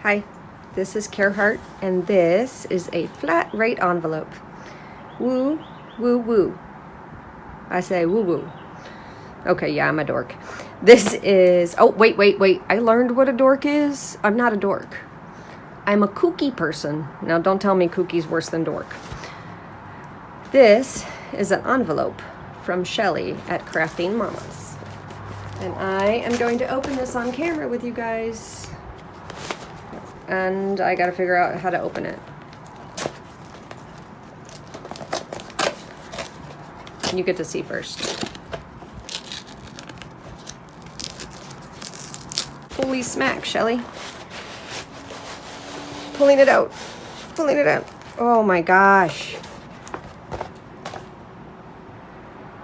Hi, this is Hart, and this is a flat rate envelope. Woo, woo, woo. I say woo, woo. Okay, yeah, I'm a dork. This is, oh, wait. I learned what a dork is. I'm not a dork. I'm a kooky person. Now, don't tell me kookie's worse than dork. This is an envelope from Shelley at Crafting Mamas. And I am going to open this on camera with you guys. And I gotta figure out how to open it. You get to see first. Holy smack, Shelley. Pulling it out. Oh my gosh.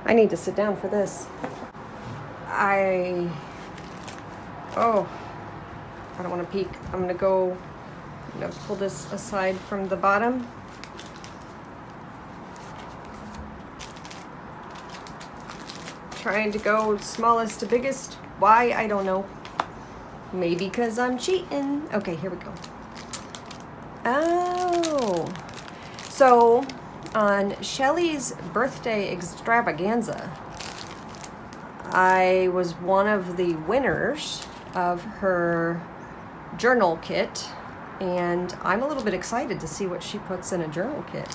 I need to sit down for this. I don't want to peek. I'm gonna pull this aside from the bottom. Trying to go smallest to biggest. Why? I don't know. Maybe because I'm cheating. Okay, here we go. Oh. So, on Shelley's birthday extravaganza, I was one of the winners of her journal kit, and I'm a little bit excited to see what she puts in a journal kit.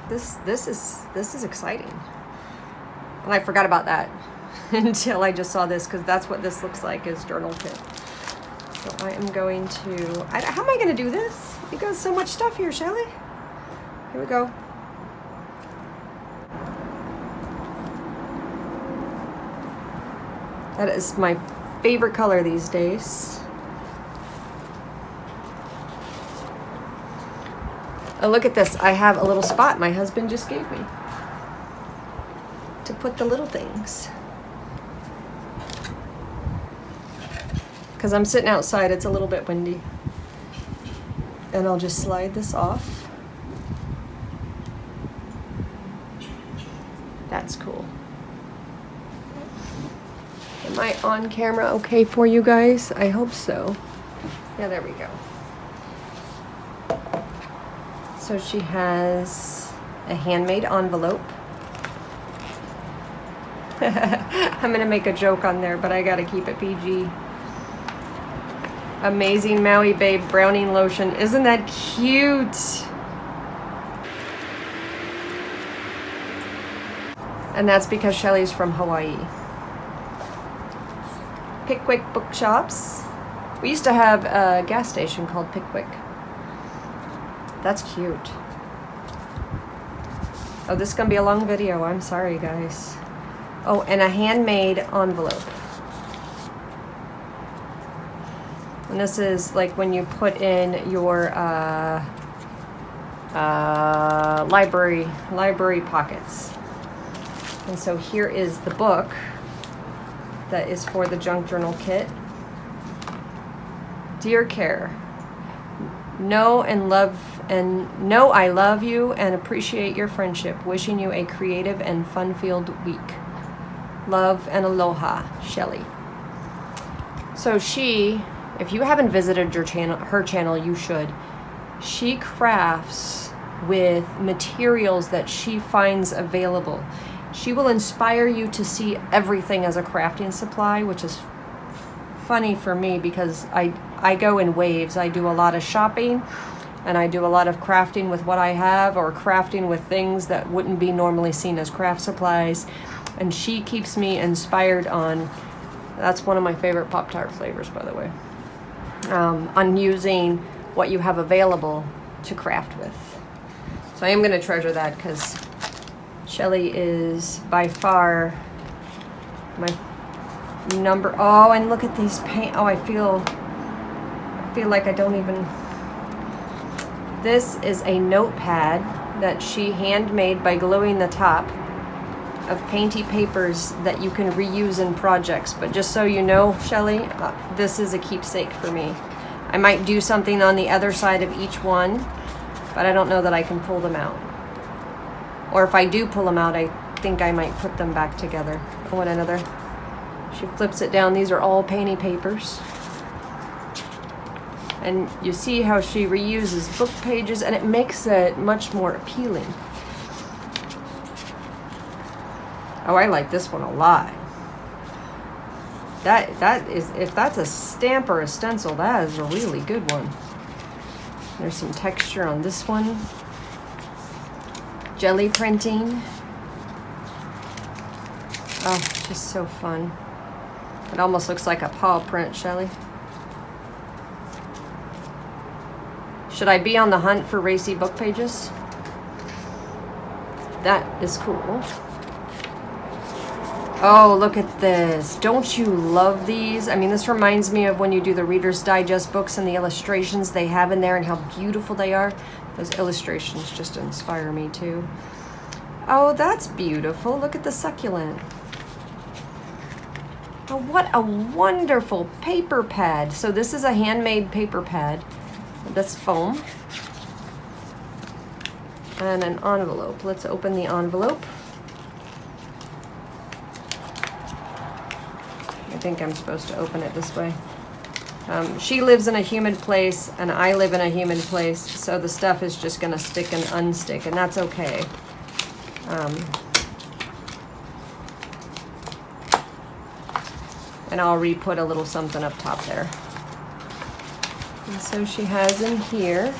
This is exciting. And I forgot about that until I just saw this, because that's what this looks like, is journal kit. So I am going to, how am I going to do this? You got so much stuff here, Shelley. Here we go. That is my favorite color these days. Oh, look at this. I have a little spot my husband just gave me to put the little things. Because I'm sitting outside, it's a little bit windy. And I'll just slide this off. That's cool. Am I on camera okay for you guys? I hope so. Yeah, there we go. So she has a handmade envelope. I'm gonna make a joke on there, but I gotta keep it PG. Amazing Maui Babe Browning Lotion. Isn't that cute? And that's because Shelley's from Hawaii. Pickwick Bookshops. We used to have a gas station called Pickwick. That's cute. Oh, this is gonna be a long video. I'm sorry, guys. Oh, and a handmade envelope. And this is like when you put in your library pockets. And so here is the book that is for the junk journal kit. Dear Care, know I love you and appreciate your friendship. Wishing you a creative and fun-filled week. Love and aloha, Shelley. So she, if you haven't visited her channel, you should. She crafts with materials that she finds available. She will inspire you to see everything as a crafting supply, which is funny for me because I go in waves. I do a lot of shopping and I do a lot of crafting with what I have, or crafting with things that wouldn't be normally seen as craft supplies. And she keeps me inspired on, that's one of my favorite Pop-Tart flavors, by the way, on using what you have available to craft with. So I am going to treasure that, because Shelley is by far my number. Oh, and look at these paint. Oh, I feel like I don't even. This is a notepad that she handmade by gluing the top of painty papers that you can reuse in projects. But just so you know, Shelley, this is a keepsake for me. I might do something on the other side of each one, but I don't know that I can pull them out. Or if I do pull them out, I think I might put them back together. Oh, and another. She flips it down. These are all painty papers. And you see how she reuses book pages, and it makes it much more appealing. Oh, I like this one a lot. That is, if that's a stamp or a stencil, that is a really good one. There's some texture on this one. Jelly printing. Oh, just so fun. It almost looks like a paw print, Shelley. Should I be on the hunt for racy book pages? That is cool. Oh, look at this. Don't you love these? I mean, this reminds me of when you do the Reader's Digest books and the illustrations they have in there and how beautiful they are. Those illustrations just inspire me too. Oh, that's beautiful. Look at the succulent. Oh, what a wonderful paper pad. So this is a handmade paper pad. That's foam. And an envelope. Let's open the envelope. I think I'm supposed to open it this way. She lives in a humid place and I live in a humid place, so the stuff is just gonna stick and unstick, and that's okay. And I'll re-put a little something up top there. And so she has in here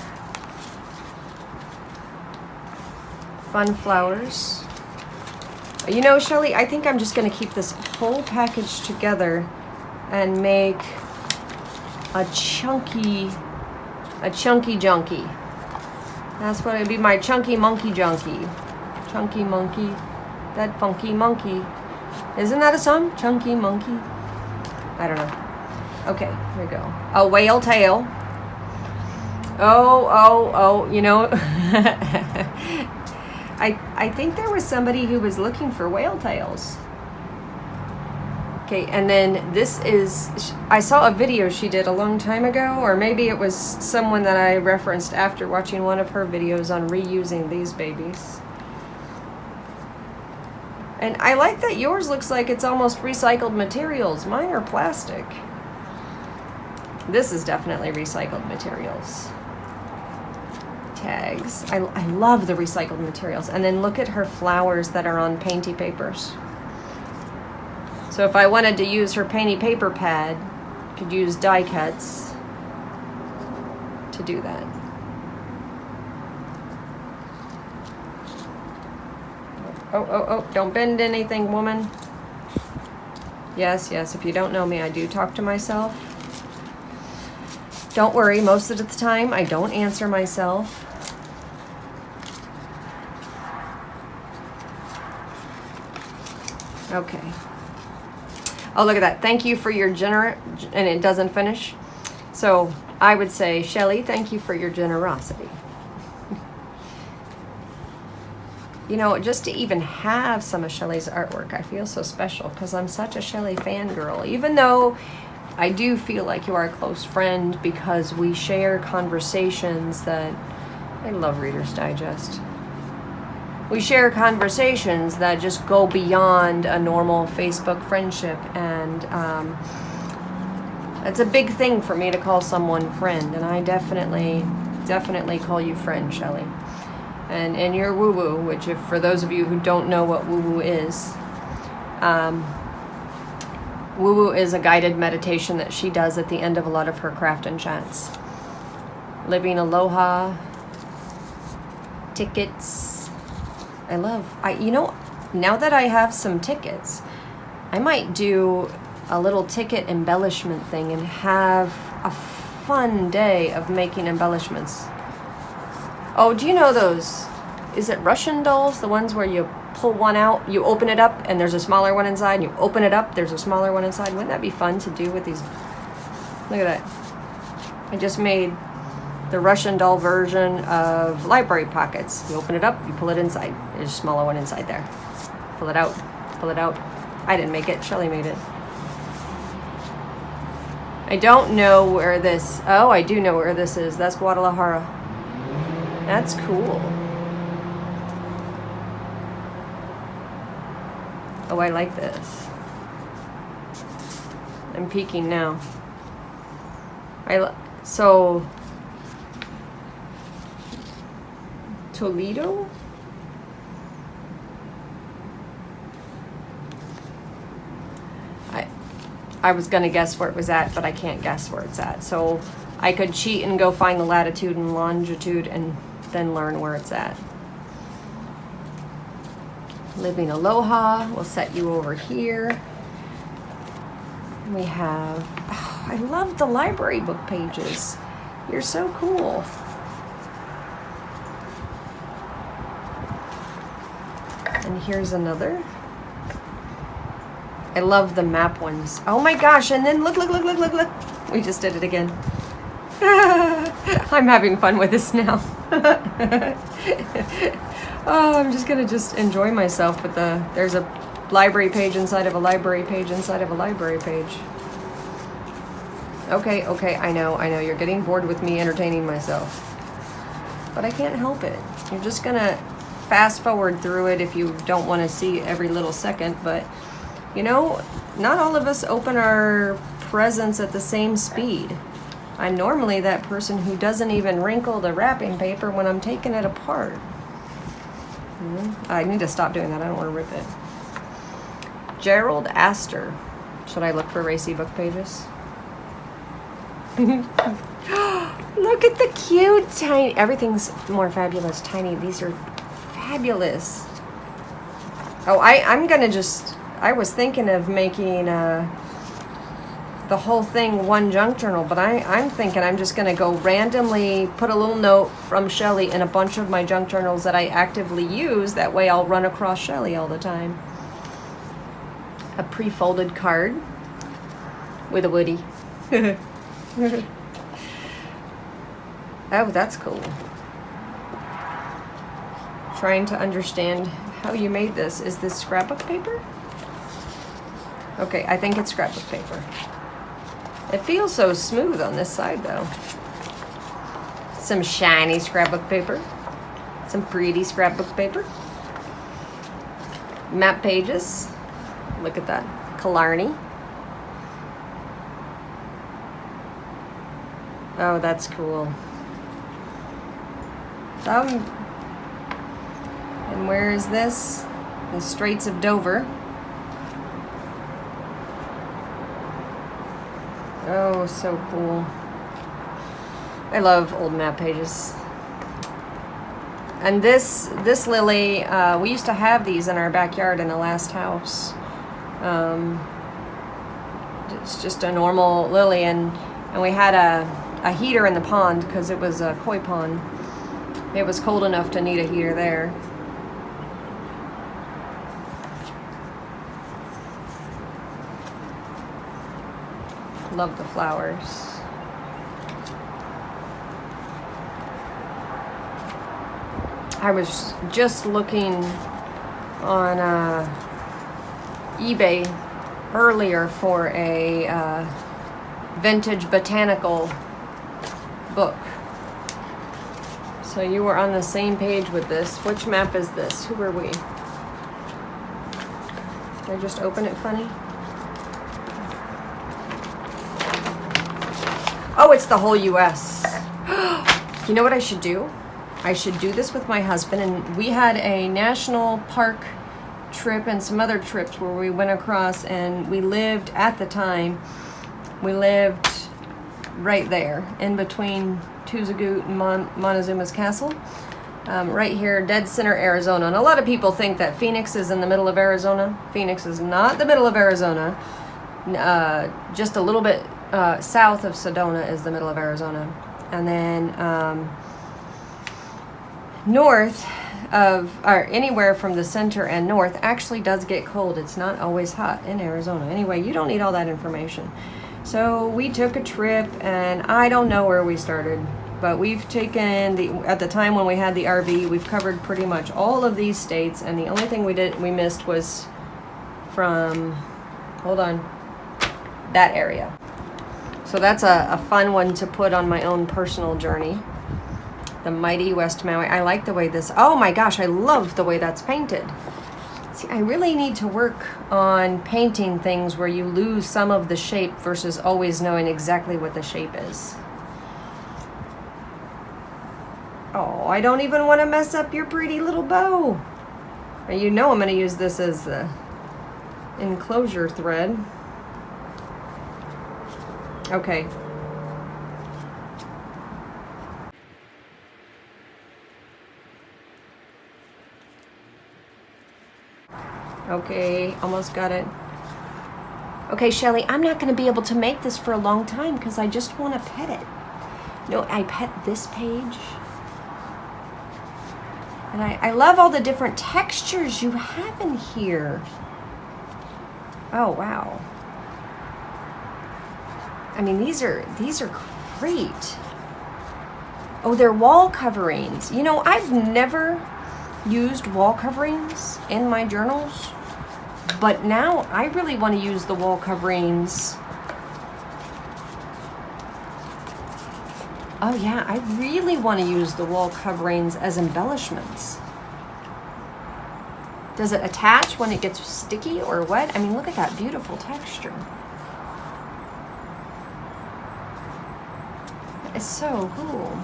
fun flowers. You know, Shelley, I think I'm just going to keep this whole package together and make a chunky junky. That's what it'd be, my chunky monkey junky. Chunky monkey, that funky monkey. Isn't that a song? Chunky monkey? I don't know. Okay, here we go. A whale tail. Oh, you know, I think there was somebody who was looking for whale tails. Okay, and then this is, I saw a video she did a long time ago, or maybe it was someone that I referenced after watching one of her videos on reusing these babies. And I like that yours looks like it's almost recycled materials. Mine are plastic. This is definitely recycled materials. Tags. I love the recycled materials. And then look at her flowers that are on painty papers. So if I wanted to use her painty paper pad, I could use die cuts to do that. Oh, don't bend anything, woman. Yes, if you don't know me, I do talk to myself. Don't worry, most of the time I don't answer myself. Okay. Oh, look at that. Thank you for your and it doesn't finish. So I would say, Shelley, thank you for your generosity. You know, just to even have some of Shelley's artwork, I feel so special because I'm such a Shelley fangirl. Even though I do feel like you are a close friend because we share conversations that, I love Reader's Digest. We share conversations that just go beyond a normal Facebook friendship, and it's a big thing for me to call someone friend, and I definitely call you friend, Shelley. And your woo-woo, which, if for those of you who don't know what woo-woo is a guided meditation that she does at the end of a lot of her craft and chats. Living Aloha, tickets. You know, now that I have some tickets, I might do a little ticket embellishment thing and have a fun day of making embellishments. Oh, do you know those, is it Russian dolls? The ones where you pull one out, you open it up, and there's a smaller one inside, and you open it up, there's a smaller one inside. Wouldn't that be fun to do with these? Look at that. I just made the Russian doll version of library pockets. You open it up, you pull it inside. There's a smaller one inside there. Pull it out, pull it out. I didn't make it, Shelley made it. I don't know where this, oh, I do know where this is. That's Guadalajara. That's cool. Oh, I like this. I'm peeking now. So, Toledo? I was going to guess where it was at, but I can't guess where it's at. So I could cheat and go find the latitude and longitude and then learn where it's at. Living Aloha, we'll set you over here. We have, oh, I love the library book pages. You're so cool. And here's another. I love the map ones. Oh my gosh, and then look. We just did it again. I'm having fun with this now. Oh, I'm just gonna enjoy myself with there's a library page inside of a library page inside of a library page. Okay, I know, you're getting bored with me entertaining myself. But I can't help it. You're just gonna fast forward through it if you don't want to see every little second, but you know, not all of us open our presents at the same speed. I'm normally that person who doesn't even wrinkle the wrapping paper when I'm taking it apart. I need to stop doing that. I don't want to rip it. Gerald Astor. Should I look for racy book pages? Look at the cute tiny. Everything's more fabulous tiny. These are fabulous. Oh, I'm gonna I was thinking of making the whole thing one junk journal, but I'm thinking I'm just gonna go randomly put a little note from Shelley in a bunch of my junk journals that I actively use. That way I'll run across Shelley all the time. A pre-folded card with a Woody. Oh, that's cool. Trying to understand how you made this. Is this scrapbook paper? Okay, I think it's scrapbook paper. It feels so smooth on this side though. Some shiny scrapbook paper. Some pretty scrapbook paper. Map pages. Look at that. Killarney. Oh, that's cool. And where is this? The Straits of Dover. Oh, so cool. I love old map pages. And this lily, we used to have these in our backyard in the last house. It's just a normal lily, and we had a heater in the pond because it was a koi pond. It was cold enough to need a heater there. Love the flowers. I was just looking on eBay earlier for a vintage botanical book. So you were on the same page with this. Which map is this? Who are we? Did I just open it funny? Oh, it's the whole US. You know what I should do? I should do this with my husband. And we had a national park trip and some other trips where we went across, and we lived, at the time, we lived right there in between Tuzagut and Montezuma's Castle. Right here, dead center Arizona. And a lot of people think that Phoenix is in the middle of Arizona. Phoenix is not the middle of Arizona. Just a little bit south of Sedona is the middle of Arizona. And then north of, or anywhere from the center and north actually does get cold. It's not always hot in Arizona. Anyway, you don't need all that information. So we took a trip, and I don't know where we started, but we've taken at the time when we had the RV, we've covered pretty much all of these states, and the only thing we missed was from, hold on, that area. So that's a fun one to put on my own personal journey. The mighty West Maui. I like the way this, oh my gosh, I love the way that's painted. See, I really need to work on painting things where you lose some of the shape versus always knowing exactly what the shape is. Oh, I don't even want to mess up your pretty little bow. And you know I'm going to use this as the enclosure thread. Okay. Okay, almost got it. Okay, Shelley, I'm not going to be able to make this for a long time because I just want to pet it. No, I pet this page. And I love all the different textures you have in here. Oh, wow. I mean, these are great. Oh, they're wall coverings. You know, I've never used wall coverings in my journals, but now I really want to use the wall coverings. Oh yeah, I really want to use the wall coverings as embellishments. Does it attach when it gets sticky or what? I mean, look at that beautiful texture. It's so cool.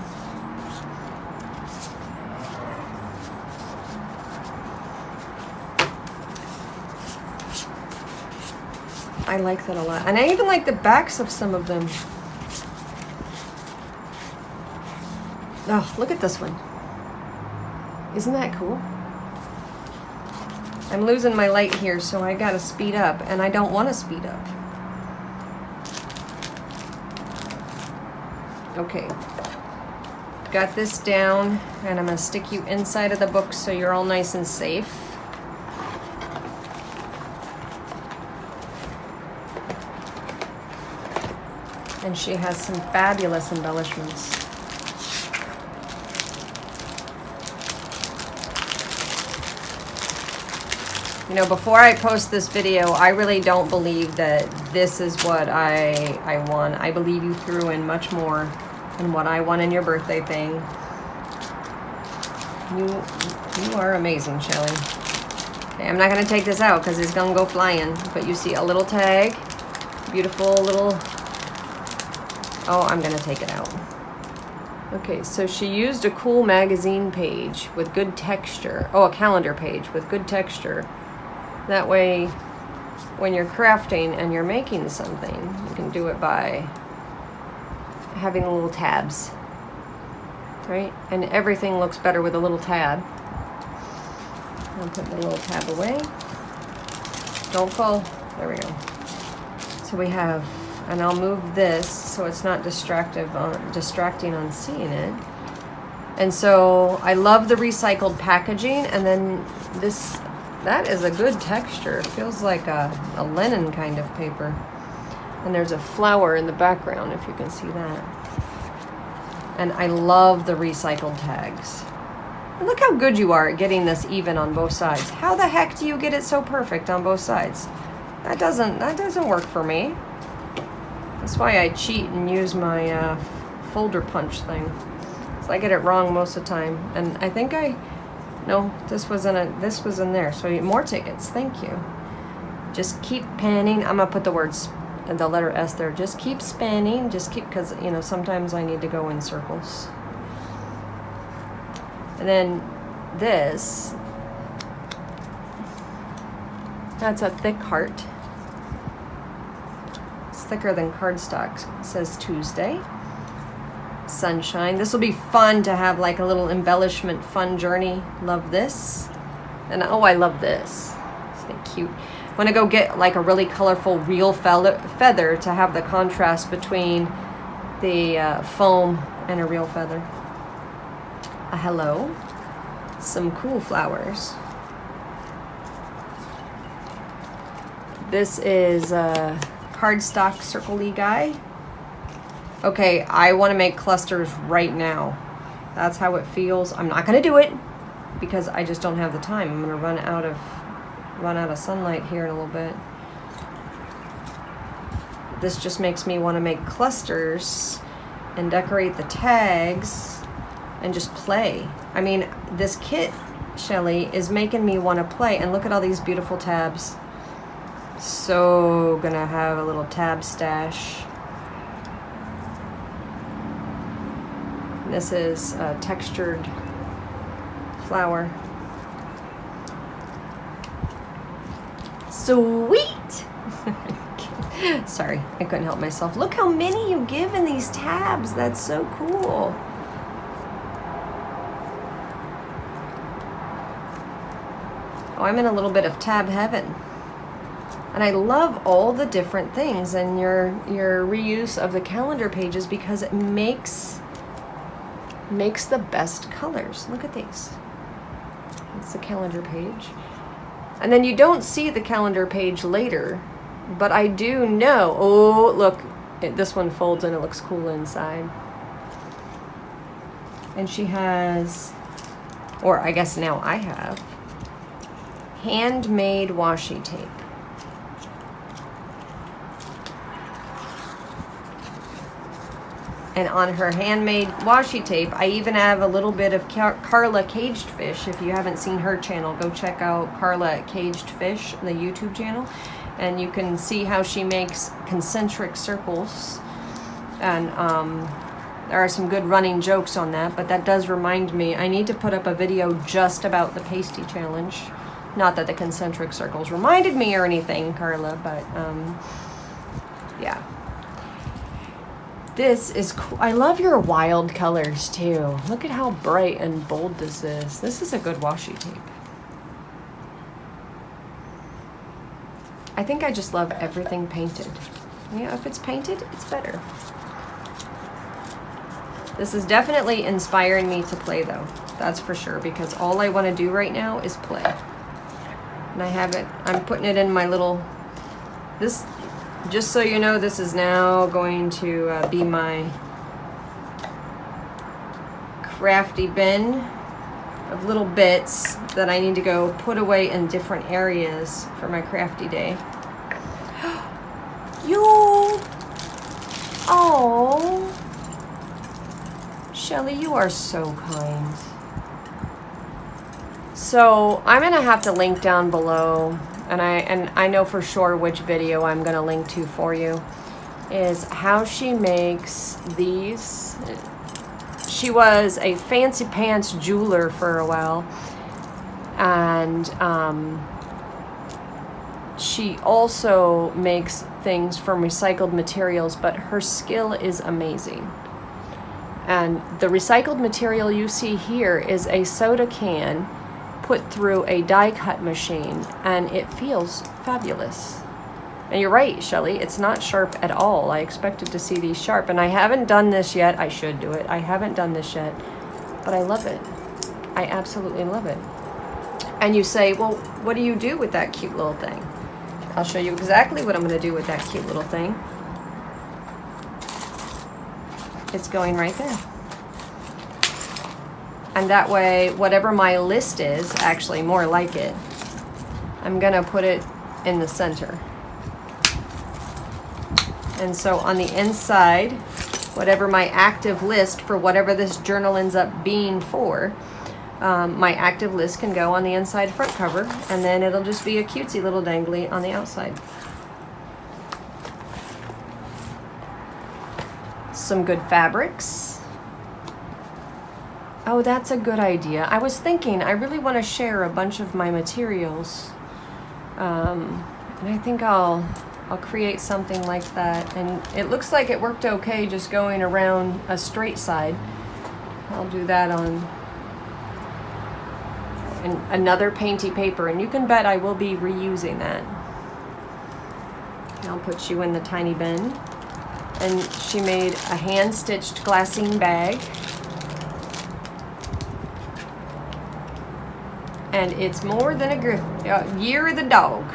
I like that a lot. And I even like the backs of some of them. Oh, look at this one. Isn't that cool? I'm losing my light here, so I gotta speed up, and I don't want to speed up. Okay. Got this down, and I'm gonna stick you inside of the book so you're all nice and safe. And she has some fabulous embellishments. You know, before I post this video, I really don't believe that this is what I want. I believe you threw in much more than what I want in your birthday thing. You are amazing, Shelley. Okay, I'm not going to take this out because it's going to go flying. But you see a little tag. Beautiful little... Oh, I'm going to take it out. Okay, so she used a cool magazine page with good texture. Oh, a calendar page with good texture. That way, when you're crafting and you're making something, you can do it by having the little tabs, right? And everything looks better with a little tab. I'll put the little tab away. Don't fall. There we go. So we have, and I'll move this so it's not distracting on seeing it. And so I love the recycled packaging, and then this. That is a good texture. It feels like a linen kind of paper. And there's a flower in the background, if you can see that. And I love the recycled tags. And look how good you are at getting this even on both sides. How the heck do you get it so perfect on both sides? That doesn't work for me. That's why I cheat and use my folder punch thing. So I get it wrong most of the time. And I think no, this was in there. So more tickets, thank you. Just keep panning. I'm gonna put the letter S there. Just keep spanning. Just keep, because you know sometimes I need to go in circles. And then this. That's a thick heart. It's thicker than cardstock. It says Tuesday. Sunshine. This will be fun to have like a little embellishment fun journey. Love this. And oh, I love this. Isn't it cute? I want to go get like a really colorful real feather to have the contrast between the foam and a real feather. A hello. Some cool flowers. This is a cardstock circle-y guy. Okay, I want to make clusters right now. That's how it feels. I'm not going to do it because I just don't have the time. I'm going to run out of sunlight here in a little bit. This just makes me want to make clusters and decorate the tags and just play. I mean, this kit, Shelley, is making me want to play. And look at all these beautiful tabs. So gonna have a little tab stash. This is a textured flower. Sweet! Sorry, I couldn't help myself. Look how many you give in these tabs. That's so cool. Oh, I'm in a little bit of tab heaven. And I love all the different things and your reuse of the calendar pages because it makes the best colors. Look at these. It's the calendar page. And then you don't see the calendar page later, but I do know. Oh, look, this one folds and it looks cool inside. And she has, or I guess now I have, handmade washi tape. And on her handmade washi tape, I even have a little bit of Carla Caged Fish. If you haven't seen her channel, go check out Carla Caged Fish, the YouTube channel. And you can see how she makes concentric circles. And there are some good running jokes on that, but that does remind me, I need to put up a video just about the pasty challenge. Not that the concentric circles reminded me or anything, Carla, but yeah. This is cool. I love your wild colors too. Look at how bright and bold this is. This is a good washi tape. I think I just love everything painted. Yeah, if it's painted, it's better. This is definitely inspiring me to play though. That's for sure, because all I want to do right now is play. And I have it, I'm putting it in my little, this, just so you know, this is now going to be my crafty bin of little bits that I need to go put away in different areas for my crafty day. You, oh, Shelley, you are so kind. So I'm gonna have to link down below, and I know for sure which video I'm gonna link to for you, is how she makes these. She was a fancy pants jeweler for a while, and she also makes things from recycled materials, but her skill is amazing. And the recycled material you see here is a soda can put through a die cut machine, and it feels fabulous. And you're right, Shelley, it's not sharp at all. I expected to see these sharp, and I haven't done this yet. I should do it. I haven't done this yet, but I love it. I absolutely love it. And you say, well, what do you do with that cute little thing? I'll show you exactly what I'm going to do with that cute little thing. It's going right there. And that way, whatever my list is, actually more like it, I'm gonna put it in the center. And so on the inside, whatever my active list for whatever this journal ends up being for, my active list can go on the inside front cover, and then it'll just be a cutesy little dangly on the outside. Some good fabrics. Oh, that's a good idea. I was thinking I really want to share a bunch of my materials, and I think I'll create something like that. And it looks like it worked okay just going around a straight side. I'll do that on another painty paper, and you can bet I will be reusing that. I'll put you in the tiny bin. And she made a hand-stitched glassine bag. And it's more than a year of the dog.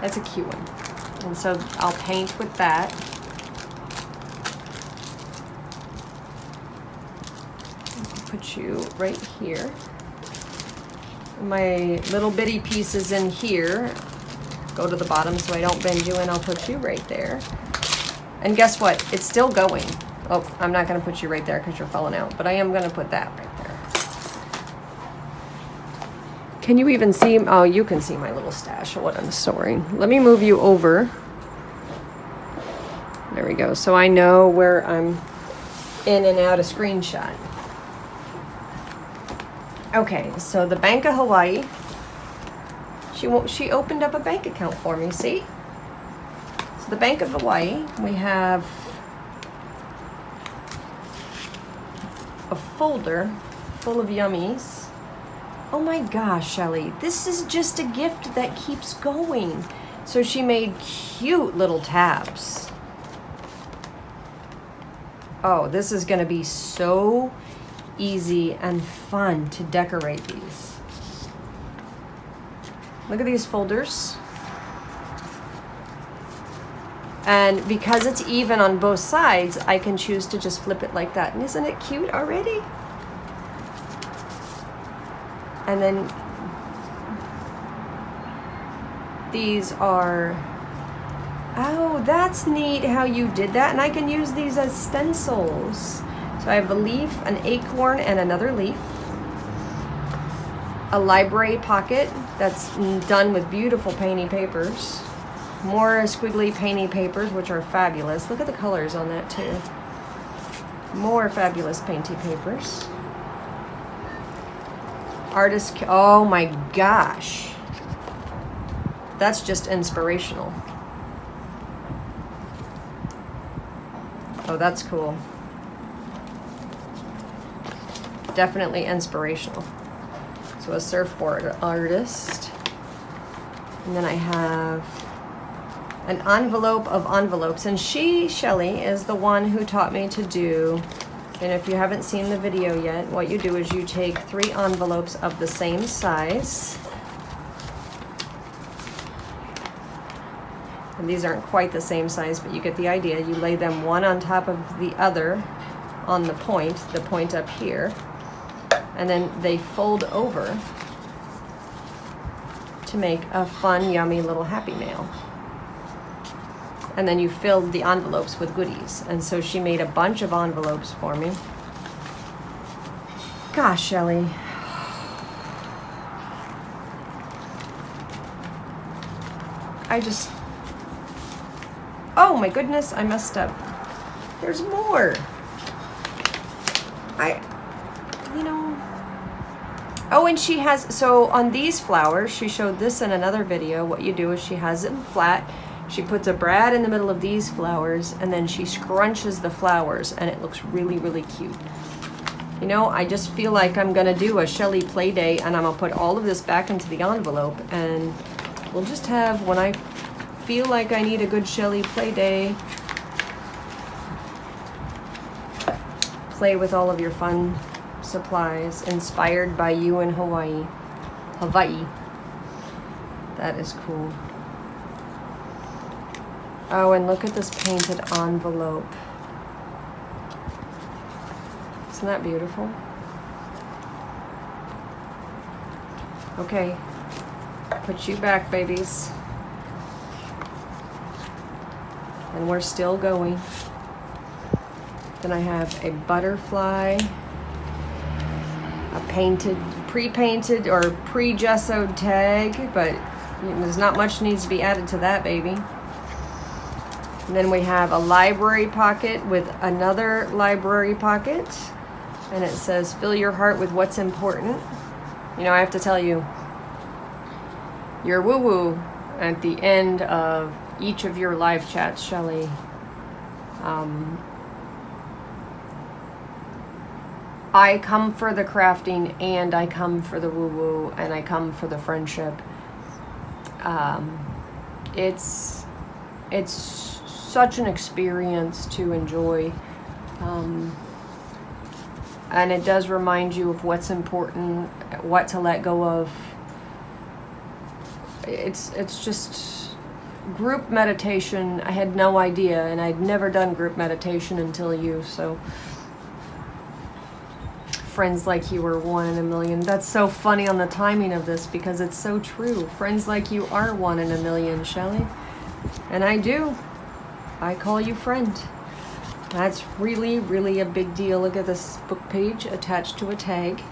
That's a cute one. And so I'll paint with that. I'll put you right here. My little bitty pieces in here go to the bottom so I don't bend you, and I'll put you right there. And guess what? It's still going. Oh, I'm not going to put you right there because you're falling out, but I am going to put that right there. Can you even see? Oh, you can see my little stash of what I'm storing. Let me move you over. There we go. So I know where I'm in and out a screenshot. Okay, so the Bank of Hawaii. She opened up a bank account for me, see? So the Bank of Hawaii, we have a folder full of yummies. Oh my gosh, Shelley, this is just a gift that keeps going. So she made cute little tabs. Oh, this is gonna be so easy and fun to decorate these. Look at these folders. And because it's even on both sides, I can choose to just flip it like that. And isn't it cute already? And then these are, oh, that's neat how you did that. And I can use these as stencils. So I have a leaf, an acorn, and another leaf. A library pocket that's done with beautiful painty papers. More squiggly painty papers, which are fabulous. Look at the colors on that too. More fabulous painty papers. Artist, oh my gosh. That's just inspirational. Oh, that's cool. Definitely inspirational. So a surfboard artist. And then I have an envelope of envelopes. And Shelley, is the one who taught me to do, and if you haven't seen the video yet, what you do is you take 3 envelopes of the same size. And these aren't quite the same size, but you get the idea. You lay them one on top of the other on the point up here. And then they fold over to make a fun, yummy little Happy Mail. And then you filled the envelopes with goodies. And so she made a bunch of envelopes for me. Gosh, Shelley. Oh my goodness, I messed up. There's more. Oh, and she has, so on these flowers, she showed this in another video. What you do is she has them flat. She puts a brad in the middle of these flowers, and then she scrunches the flowers, and it looks really, really cute. I just feel like I'm gonna do a Shelley play day, and I'm gonna put all of this back into the envelope, and we'll just have, when I feel like I need a good Shelley play day, play with all of your fun supplies inspired by you in Hawaii. That is cool. Oh, and look at this painted envelope. Isn't that beautiful? Okay, put you back, babies. And we're still going. Then I have a butterfly, a painted, pre-painted or pre-gessoed tag, but there's not much needs to be added to that, baby. And then we have a library pocket with another library pocket, and it says, fill your heart with what's important. I have to tell you, your woo-woo at the end of each of your live chats, Shelley, I come for the crafting, and I come for the woo-woo, and I come for the friendship. It's such an experience to enjoy, and it does remind you of what's important, what to let go of. It's just group meditation. I had no idea, and I'd never done group meditation until you, so friends like you are 1 in a million. That's so funny on the timing of this, because it's so true. Friends like you are 1 in a million, Shelley. And I call you friend. That's really, really a big deal. Look at this book page attached to a tag.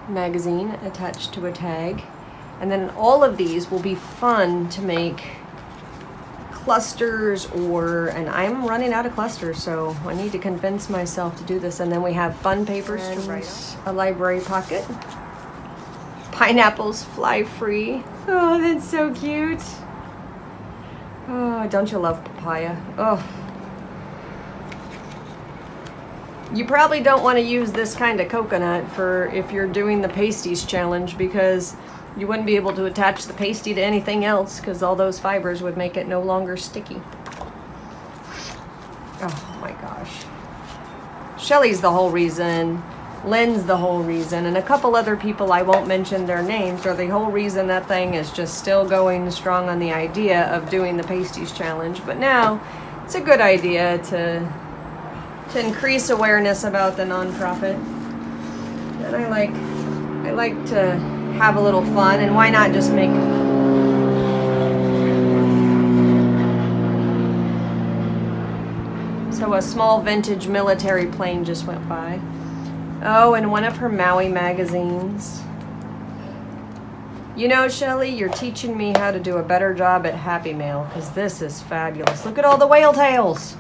Magazine attached to a tag. And then all of these will be fun to make clusters and I'm running out of clusters, so I need to convince myself to do this. And then we have fun papers to write on. A library pocket. Pineapples fly free. Oh, that's so cute. Oh, don't you love papaya? Oh. You probably don't want to use this kind of coconut for if you're doing the pasties challenge, because you wouldn't be able to attach the pasty to anything else because all those fibers would make it no longer sticky. Oh my gosh. Shelley's the whole reason. Lynn's the whole reason. And a couple other people, I won't mention their names, are the whole reason that thing is just still going strong on the idea of doing the pasties challenge. But now it's a good idea to increase awareness about the nonprofit. And I like to have a little fun, and why not just make so a small vintage military plane just went by. Oh, and one of her Maui magazines. You know, Shelley, you're teaching me how to do a better job at Happy Mail, because this is fabulous. Look at all the whale tails.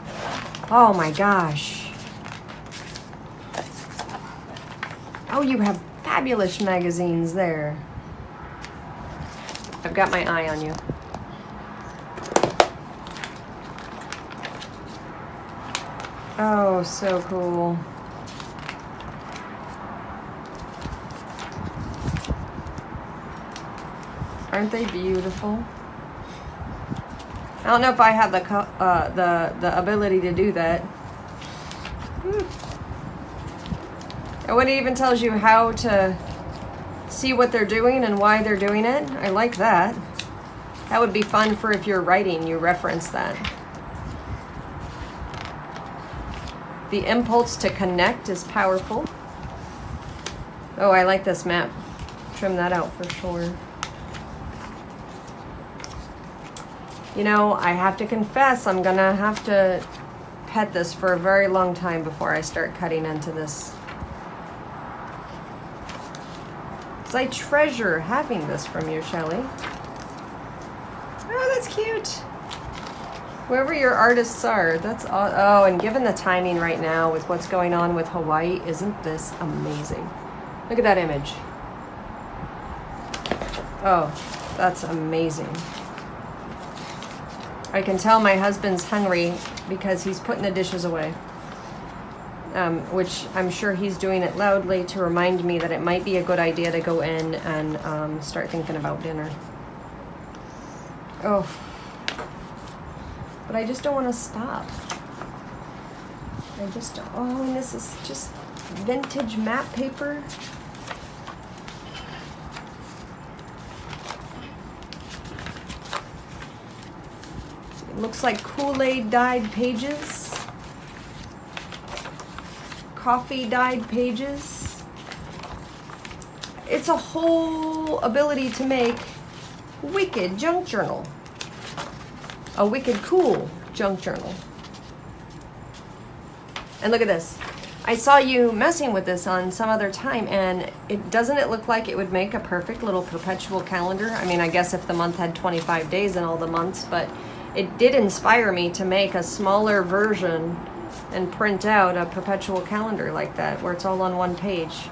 Oh my gosh. Oh, you have fabulous magazines there. I've got my eye on you. Oh, so cool. Aren't they beautiful? I don't know if I have the ability to do that. And when it even tells you how to see what they're doing and why they're doing it, I like that. That would be fun for if you're writing, you reference that. The impulse to connect is powerful. Oh, I like this map. Trim that out for sure. You know, I have to confess, I'm gonna have to pet this for a very long time before I start cutting into this. Because I treasure having this from you, Shelley. Oh, that's cute. Whoever your artists are, that's all. Oh, and given the timing right now with what's going on with Hawaii, isn't this amazing? Look at that image. Oh, that's amazing. I can tell my husband's hungry because he's putting the dishes away. Which I'm sure he's doing it loudly to remind me that it might be a good idea to go in and start thinking about dinner. Oh. But I just don't want to stop. I just don't. Oh, and this is just vintage map paper. It looks like Kool-Aid dyed pages. Coffee dyed pages. It's a whole ability to make wicked junk journal. A wicked cool junk journal. And look at this. I saw you messing with this on some other time, and doesn't it look like it would make a perfect little perpetual calendar? I mean, I guess if the month had 25 days in all the months, but it did inspire me to make a smaller version and print out a perpetual calendar like that, where it's all on one page.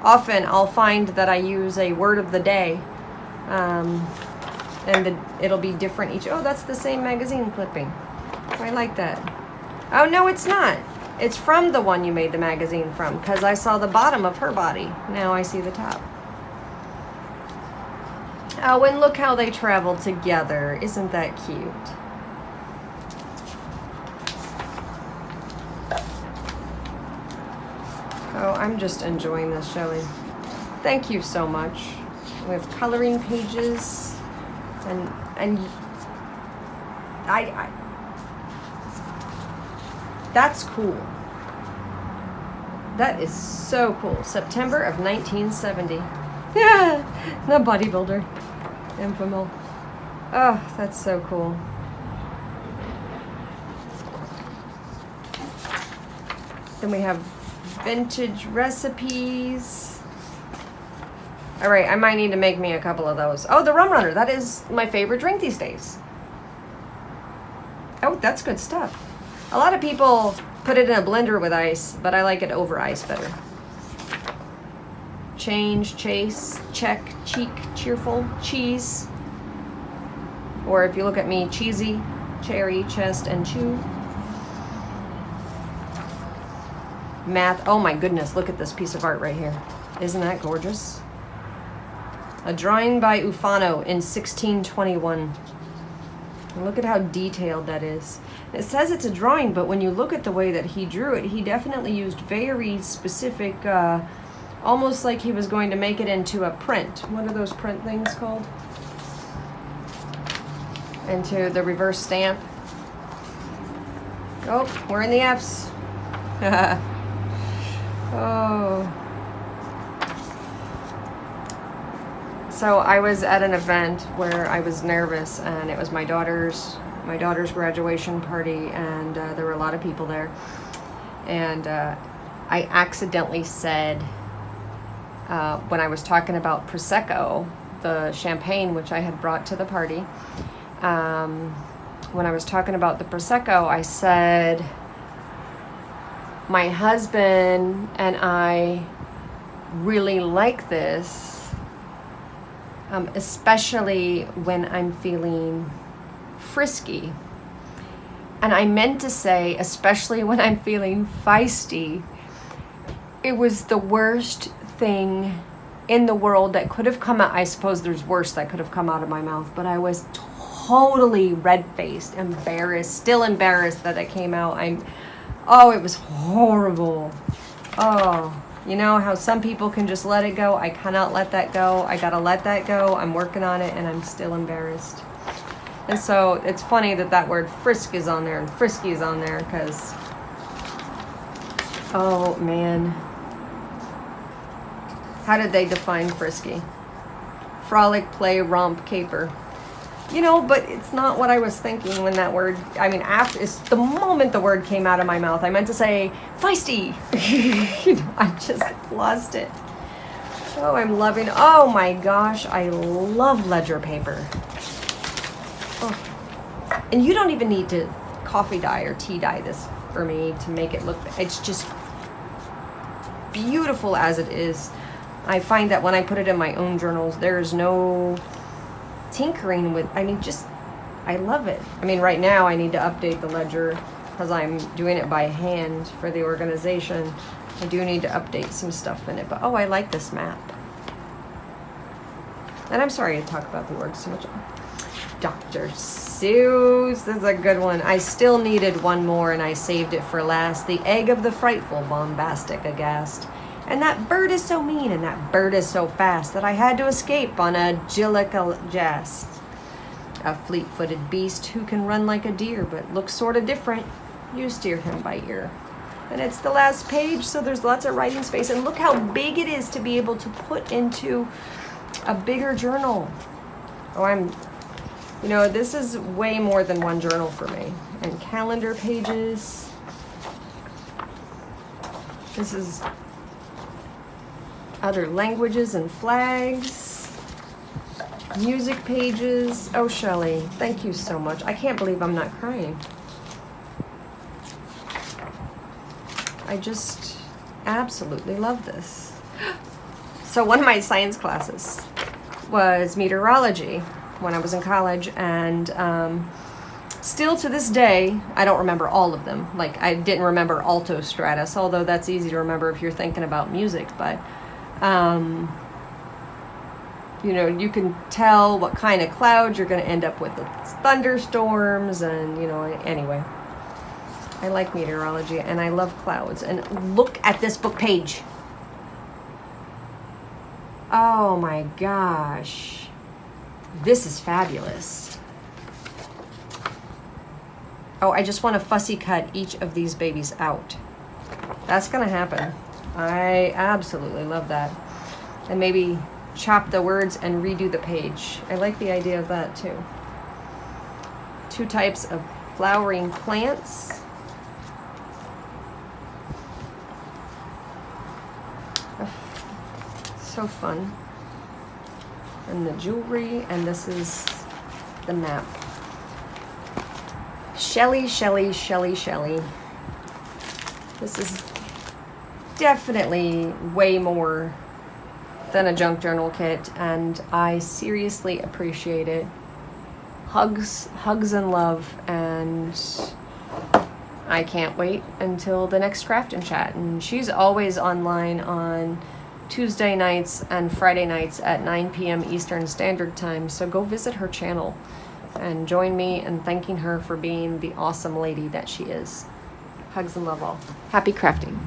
Often I'll find that I use a word of the day, and it'll be different each. Oh, that's the same magazine clipping. I like that. Oh, no, it's not. It's from the one you made the magazine from, because I saw the bottom of her body. Now I see the top. Oh, and look how they traveled together. Isn't that cute? Oh, I'm just enjoying this, Shelley. Thank you so much. We have coloring pages, and I that's cool. That is so cool. September of 1970. Yeah, the bodybuilder. Infamous. Oh, that's so cool. Then we have vintage recipes. All right, I might need to make me a couple of those. Oh, the Rum Runner. That is my favorite drink these days. Oh, that's good stuff. A lot of people put it in a blender with ice, but I like it over ice better. Change, chase, check, cheek, cheerful, cheese. Or if you look at me, cheesy, cherry, chest, and chew. Math. Oh my goodness, look at this piece of art right here. Isn't that gorgeous? A drawing by Ufano in 1621. And look at how detailed that is. It says it's a drawing, but when you look at the way that he drew it, he definitely used very specific, almost like he was going to make it into a print. What are those print things called? Into the reverse stamp. Oh, we're in the F's. Oh. So I was at an event where I was nervous, and it was my daughter's graduation party, and there were a lot of people there. And I accidentally said, when I was talking about Prosecco, the champagne which I had brought to the party, when I was talking about the Prosecco, I said, my husband and I really like this, especially when I'm feeling frisky. And I meant to say, especially when I'm feeling feisty. It was the worst thing in the world that could have come out. I suppose there's worse that could have come out of my mouth, but I was totally red-faced, embarrassed, still embarrassed that it came out. Oh, it was horrible. Oh, you know how some people can just let it go? I cannot let that go. I gotta let that go. I'm working on it, and I'm still embarrassed. And so it's funny that that word frisk is on there and frisky is on there, because, oh man. How did they define frisky? Frolic, play, romp, caper. You know, but it's not what I was thinking when that word, I mean, after, it's the moment the word came out of my mouth, I meant to say, feisty. You know, I just lost it. Oh, I'm loving, oh my gosh, I love ledger paper. Oh. And you don't even need to coffee dye or tea dye this for me to make it look, it's just beautiful as it is. I find that when I put it in my own journals, there's no tinkering with, I mean, just, I love it. I mean, right now I need to update the ledger because I'm doing it by hand for the organization. I do need to update some stuff in it, but oh, I like this map. And I'm sorry to talk about the word so much. Dr. Seuss, this is a good one. I still needed one more and I saved it for last. The egg of the frightful, bombastic, aghast. And that bird is so mean, and that bird is so fast, that I had to escape on a jillical jest. A fleet-footed beast who can run like a deer, but looks sort of different. You steer him by ear. And it's the last page, so there's lots of writing space. And look how big it is to be able to put into a bigger journal. Oh, you know, this is way more than one journal for me. And calendar pages. This is other languages and flags, music pages. Oh, Shelley, thank you so much. I can't believe I'm not crying. I just absolutely love this. So one of my science classes was meteorology when I was in college, and still to this day, I don't remember all of them. Like, I didn't remember alto stratus, although that's easy to remember if you're thinking about music, but you know, you can tell what kind of clouds you're going to end up with thunderstorms, and, you know, anyway. I like meteorology, and I love clouds. And look at this book page. Oh my gosh. This is fabulous. Oh, I just want to fussy cut each of these babies out. That's going to happen. I absolutely love that. And maybe chop the words and redo the page. I like the idea of that too. 2 types of flowering plants. So fun. and the jewelry, and this is the map. Shelley, Shelley, Shelley, Shelley. This is definitely way more than a junk journal kit, and I seriously appreciate it. Hugs and love, and I can't wait until the next craft and chat. And she's always online on Tuesday nights and Friday nights at 9 p.m. Eastern Standard Time, so go visit her channel and join me in thanking her for being the awesome lady that she is. Hugs and love all. Happy crafting.